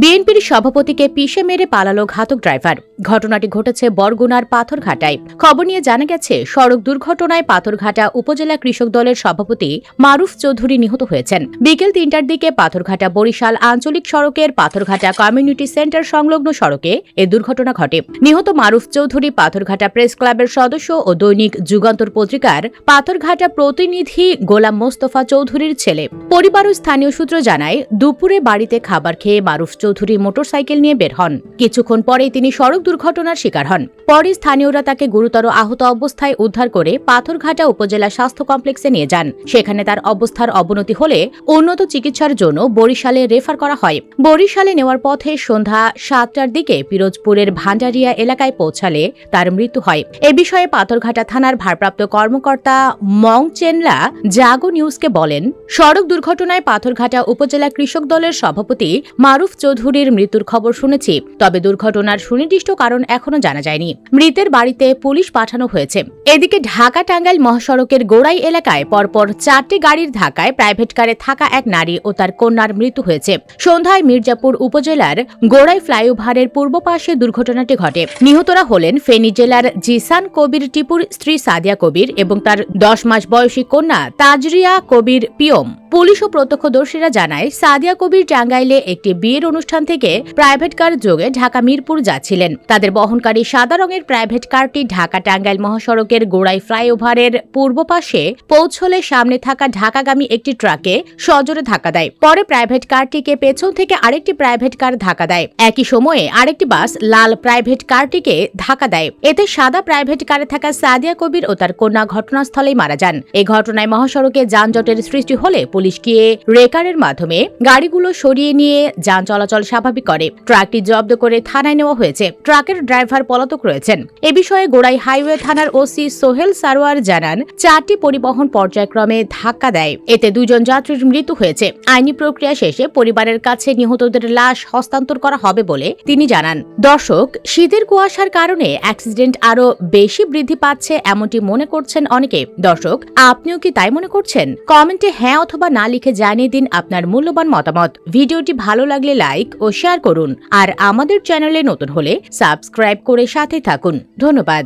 বিএনপির সভাপতিকে পিষে মেরে পালালো ঘাতক ড্রাইভার। ঘটনাটি ঘটেছে বরগুনার পাথরঘাটায়। খবর নিয়ে জানা গেছে, সড়ক দুর্ঘটনায় পাথরঘাটা উপজেলা কৃষক দলের সভাপতি মারুফ চৌধুরী নিহত হয়েছেন। বিকেল ৩টার দিকে পাথরঘাটা বরিশাল আঞ্চলিক সড়কের পাথরঘাটা কমিউনিটি সেন্টার সংলগ্ন সড়কে এ দুর্ঘটনা ঘটে। নিহত মারুফ চৌধুরী পাথরঘাটা প্রেস ক্লাবের সদস্য ও দৈনিক যুগান্তর পত্রিকার পাথরঘাটা প্রতিনিধি গোলাম মোস্তফা চৌধুরীর ছেলে। পরিবার ও স্থানীয় সূত্র জানায়, দুপুরে বাড়িতে খাবার খেয়ে মারুফ চৌধুরী মোটরসাইকেল নিয়ে বের হন। কিছুক্ষণ পরেই তিনি সড়ক দুর্ঘটনার শিকার হন। পরে স্থানীয়রা তাকে গুরুতর আহত অবস্থায় উদ্ধার করে পাথরঘাটা উপজেলা স্বাস্থ্য কমপ্লেক্সে নিয়ে যান। সেখানে তার অবস্থার অবনতি হলে উন্নত চিকিৎসার জন্য বরিশালে রেফার করা হয়। বরিশালে নেওয়ার পথে সন্ধ্যা ৭টার দিকে পিরোজপুরের ভান্ডারিয়া এলাকায় পৌঁছালে তার মৃত্যু হয়। এ বিষয়ে পাথরঘাটা থানার ভারপ্রাপ্ত কর্মকর্তা মং চেনলা জাগো নিউজকে বলেন, সড়ক দুর্ঘটনায় পাথরঘাটা উপজেলা কৃষক দলের সভাপতি মারুফ চৌধুরীর মৃত্যুর খবর শুনেছি, তবে দুর্ঘটনার সুনির্দিষ্ট কারণ এখনো জানা যায়নি। মৃতের বাড়িতে পুলিশ পাঠানো হয়েছে। এদিকে ঢাকা টাঙ্গাইল মহাসড়কের গোড়াই এলাকায় পরপর ৪টি গাড়ির ধাক্কায় প্রাইভেট কারে থাকা এক নারী ও তার কন্যার মৃত্যু হয়েছে। সন্ধ্যায় মির্জাপুর উপজেলার গোড়াই ফ্লাইওভারের পূর্ব পাশে দুর্ঘটনাটি ঘটে। নিহতরা হলেন ফেনী জেলার জিসান কবির টিপুর স্ত্রী সাদিয়া কবির এবং তার ১০ মাস বয়সী কন্যা তাজরিয়া কবির পিয়ম। পুলিশ ও প্রত্যক্ষদর্শীরা জানায়, সাদিয়া কবির টাঙ্গাইলে একটি বিয়ের অনুষ্ঠান থেকে প্রাইভেট কার যোগে ঢাকা মিরপুর যাচ্ছিলেন। তাদের বহনকারী সাদা রঙের প্রাইভেট কারটি ঢাকা টাঙ্গাইল মহাসড়কের গোড়াই ফ্লাইওভারের পূর্ব পাশে পৌঁছলে সামনে থাকা ঢাকাগামী একটি ট্রাকে সজোরে ধাক্কা দেয়। পরে প্রাইভেট কারটিকে পেছন থেকে আরেকটি প্রাইভেট কার ধাক্কা দেয়। একই সময়ে আরেকটি বাস লাল প্রাইভেট কারটিকে ধাক্কা দেয়। এতে সাদা প্রাইভেট কারে থাকা সাদিয়া কবির ও তার কন্যা ঘটনাস্থলেই মারা যান। এই ঘটনায় মহাসড়কে যানজটের সৃষ্টি হলে পুলিশ গিয়ে রেকারের মাধ্যমে গাড়িগুলো সরিয়ে নিয়ে যান চলাচল স্বাভাবিক করে। ট্রাকটি জব্দ করে থানায় নেওয়া হয়েছে। ট্রাকের ড্রাইভার পলাতক রয়েছেন। এ বিষয়ে গোড়াই হাইওয়ে থানার ওসি সোহেল সারোয়ার জানান, ৪টি পরিবহন পর্যায়ক্রমে ধাক্কা দেয়। এতে ২ জন যাত্রীর মৃত্যু হয়েছে। আইনি প্রক্রিয়া শেষে পরিবারের কাছে নিহতদের লাশ হস্তান্তর করা হবে বলে তিনি জানান। দর্শক, শীতের কুয়াশার কারণে অ্যাক্সিডেন্ট আরো বেশি বৃদ্ধি পাচ্ছে এমনটি মনে করছেন অনেকে। দর্শক, আপনিও কি তাই মনে করছেন? কমেন্টে হ্যাঁ অথবা না লিখে জানিয়ে দিন আপনার মূল্যবান মতামত। ভিডিওটি ভালো লাগলে লাইক ও শেয়ার করুন, আর আমাদের চ্যানেলে নতুন হলে সাবস্ক্রাইব করে সাথে থাকুন। ধন্যবাদ।